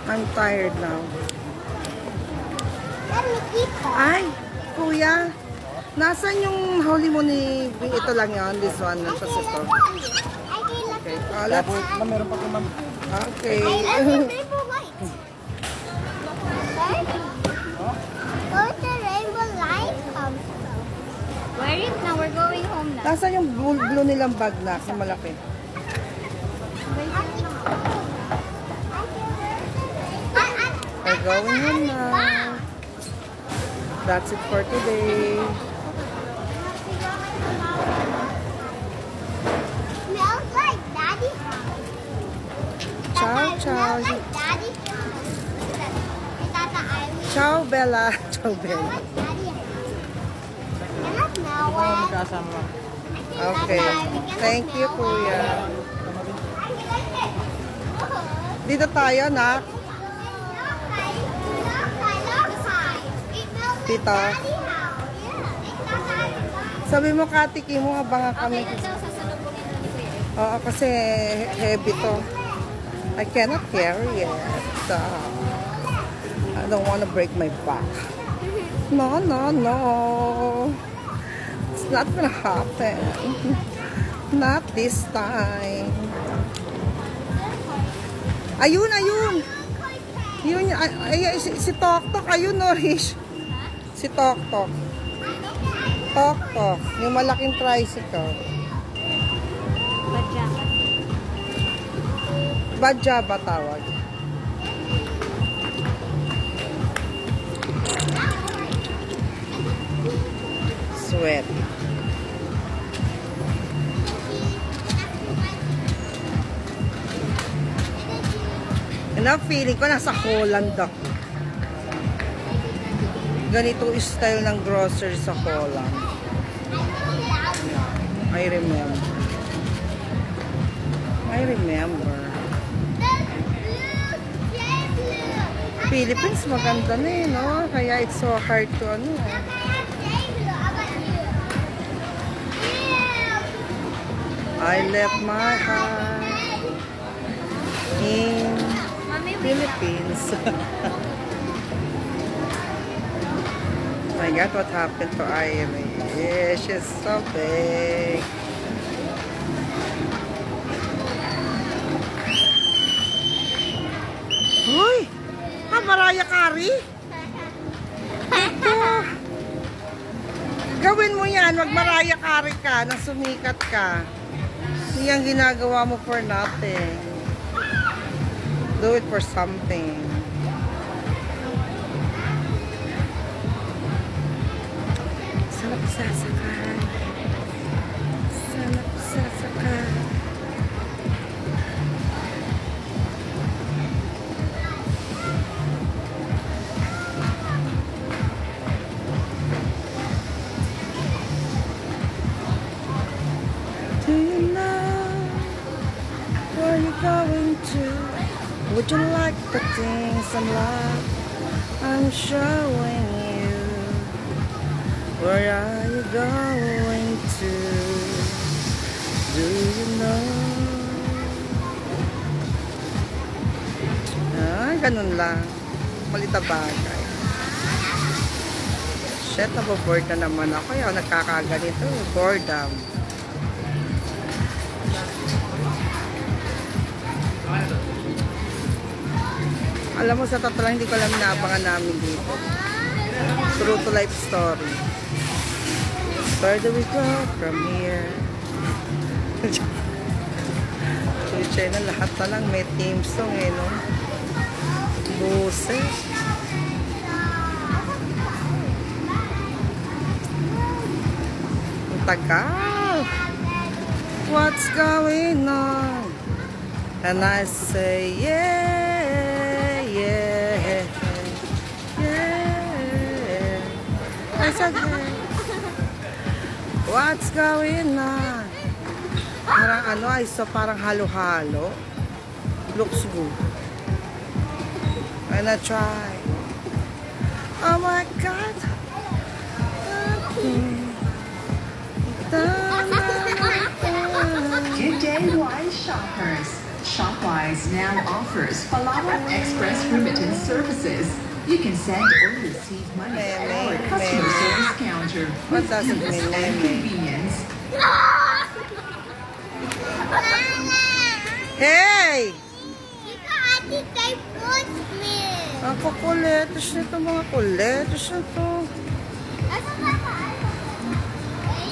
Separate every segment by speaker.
Speaker 1: I'm tired now.
Speaker 2: Let me eat that.
Speaker 1: Ay, kuya. Nasaan yung huli mo ni... Ito lang yun. This one. Tapos ito. Okay. Let's...
Speaker 3: Meron pa kumam.
Speaker 1: Okay.
Speaker 2: I love the rainbow light. Where's the rainbow light come from?
Speaker 4: Wear it now. We're going home now.
Speaker 1: Nasaan yung blue nilang bag na? Yung malaki. We're going home now. That's it for today.
Speaker 2: Smells like Daddy's house.
Speaker 1: Ciao, ciao.
Speaker 2: Smells like Daddy's house. Tata, I
Speaker 1: Ciao, Bella. Ciao,
Speaker 2: smell
Speaker 1: Bella.
Speaker 2: like Daddy's house. Can I smell it?
Speaker 3: Magkasama.
Speaker 1: Okay. Thank you, kuya. Dito tayo, nak. Dito. Sabi mo, katiki mo, abangan kami.
Speaker 4: Okay, ito sasalubungin na ni Kuya.
Speaker 1: Oo, kasi heavy to. I cannot carry it. I don't want to break my back. No, no, no. It's not gonna happen. Not this time. Ayun, ayun. Yun, ay, si Tok Tok, ayun, Norish. Si Tok Tok. Tok Tok. Yung malaking tricycle.
Speaker 4: Badya.
Speaker 1: Badya ba tawag? Sweat. And ang feeling ko nasa Holland ako. Ganito yung style ng grocery sa Holland. I remember. I remember. Philippines maganda na eh, no? Kaya it's so hard to ano eh. I left my heart in
Speaker 4: Mami, wait.
Speaker 1: Philippines. My God, what happened to Ivy? Yeah, she's so big. Uy! Mariah Carey? Ito. Gawin mo yan. Wag Mariah Carey ka nang sumikat ka. Hindi yan ginagawa mo for nothing. Do it for something. Sarap sasakay. Sarap sasakay. Do you know where you're going to? Would you like the things I'm like? I'm showing you. Where are you going to? Do you know? Ah, ganun lang. Malita bagay. Shit, naboboard na naman ako. Kaya nagkakaganito. Boredom. Alam mo, sa totoo lang, hindi ko alam na abangan namin dito. True to life story. Where do we go from here? Chuchay na lahat na lang. May theme song eh, no? Buse. Ang tagal. What's going on? And I say, yeah, yeah, yeah. I said, hey. What's going on? Parang ano, ay so parang halo-halo. Looks good. And I try. Oh my God.
Speaker 5: Good day, wine shoppers.
Speaker 3: Shopwise now offers Palawan Express remittance services. You can send or receive money at our customer service counter
Speaker 1: What
Speaker 3: with
Speaker 1: does it
Speaker 3: ease
Speaker 1: mean,
Speaker 3: and
Speaker 1: Meme?
Speaker 3: convenience.
Speaker 1: Hey!
Speaker 2: Ika ate kay push me.
Speaker 1: Ang kukuletos nito, mga kuletos na to.
Speaker 2: Asa ba ka?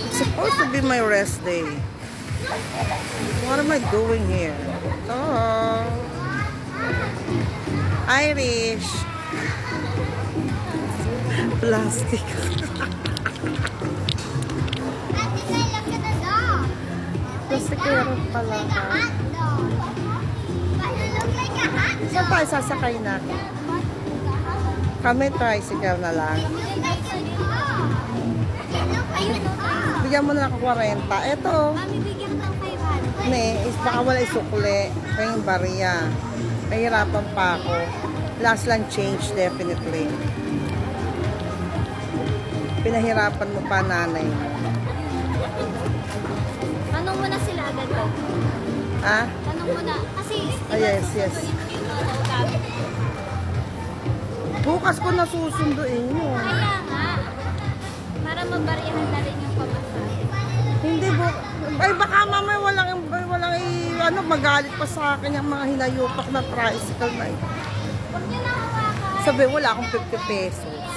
Speaker 1: It's supposed to be my rest day. What am I doing here? Oh. Irish. Plastic.
Speaker 2: Ate kay look at the dog.
Speaker 1: Plastikero pala
Speaker 2: Like a
Speaker 1: ka.
Speaker 2: hot dog. But it looks like a hot dog.
Speaker 1: Saan tayo sasakay natin? Kami tricycle na lang.
Speaker 2: It looks like a dog. It looks like a dog.
Speaker 1: Bigyan mo na ako 40. Ito.
Speaker 2: Mami, bigyan ko ng 500.
Speaker 1: Ne, is baka wala isukli. Kaya yung bariya. Nahirapan pa ako. Last lang change, definitely. Pinahirapan mo pa, nanay.
Speaker 4: Tanong mo na sila agad daw.
Speaker 1: Ha?
Speaker 4: Tanong mo na. Kasi,
Speaker 1: Ah, yes, yes.
Speaker 4: yung mga nautabi.
Speaker 1: Bukas ko nasusunduin yun.
Speaker 4: Kaya nga. Para mabariyahan na rin yung pamasahe.
Speaker 1: Hindi bu... Ay, baka mamay walang ano, magalit pa sa akin yung mga hinayupak na tricycle na ito.
Speaker 4: Huwag niyo na hawakan.
Speaker 1: Sabi, wala akong 50 pesos.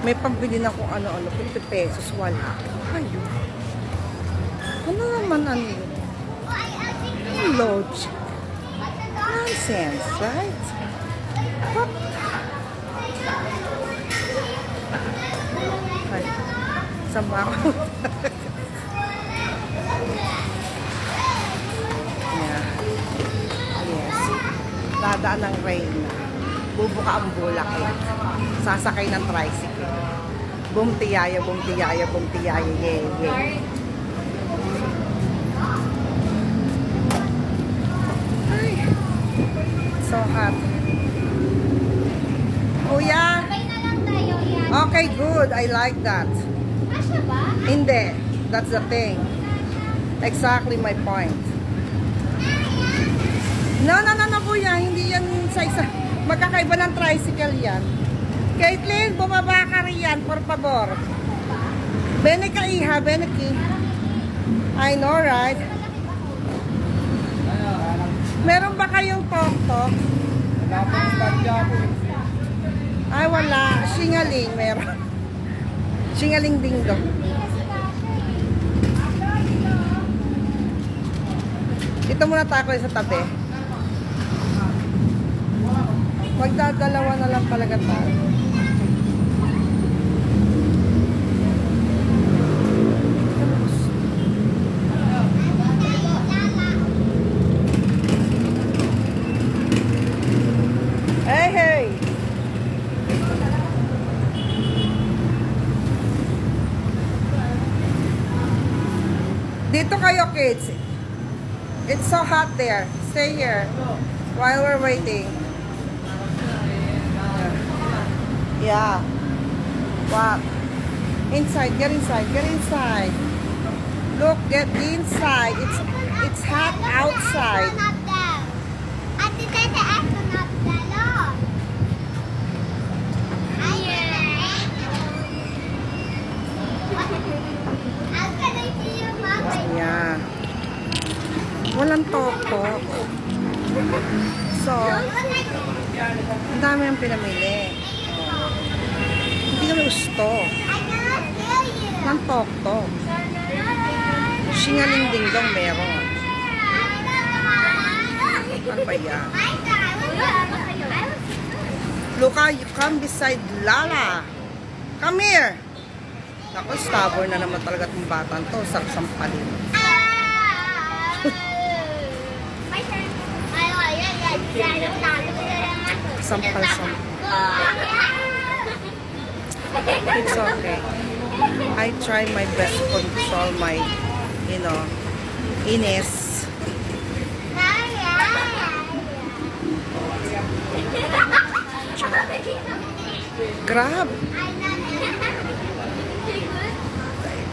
Speaker 1: May pambili na kung ano-ano, 50 pesos, wala. Ayun. Ano naman ano yun? Ang logic. Nonsense, right? What? Ay, sama ako. Yeah. Yes. Dadaan ng rain. Bubuka ang bulak. Sasakay ng tricycle. Bumtiyaya, bumtiyaya, bumtiyaya. Yeah, yeah. Ay, so hot. Kuya?
Speaker 4: Sabay na lang tayo. Yan.
Speaker 1: Okay, good. I like that.
Speaker 4: Kasya ba?
Speaker 1: Hindi. That's the thing. Exactly my point. No, kuya. Hindi yan sa isa. Magkakaiba ng tricycle yan. Caitlin, bumaba ka riyan, por favor. Bene ka, iha. Bene ki. I know, right? Meron ba kayong tok-tok? Ay, wala. Singaling, meron. Singaling dingdong. Dito muna tayo sa tabi. Magdadalawa na lang talaga tayo. Hey, hey! Dito kayo, kids. It's so hot there. Stay here while we're waiting. Yeah. Wow. Inside. Get inside. Get inside. Look, get inside. It's hot outside.
Speaker 2: Astronaut there. Ate kay the astronaut there. Look. How can I see your mama?
Speaker 1: Yeah. Walang tok-tok. So, ang dami ang pinamili. Hindi kami gusto.
Speaker 2: I cannot feel you.
Speaker 1: Walang tok-tok. Singaling dingdong meron. Ano ba yan? Luka, you come beside Lala. Come here. Ako, stubborn na naman talaga itong batang to. Sarap sampalin. Sampal-sampal. It's okay. I try my best to control my, inis. Grab.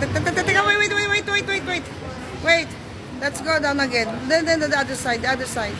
Speaker 1: Teka, wait. Wait. Let's go down again. Then the other side, the other side.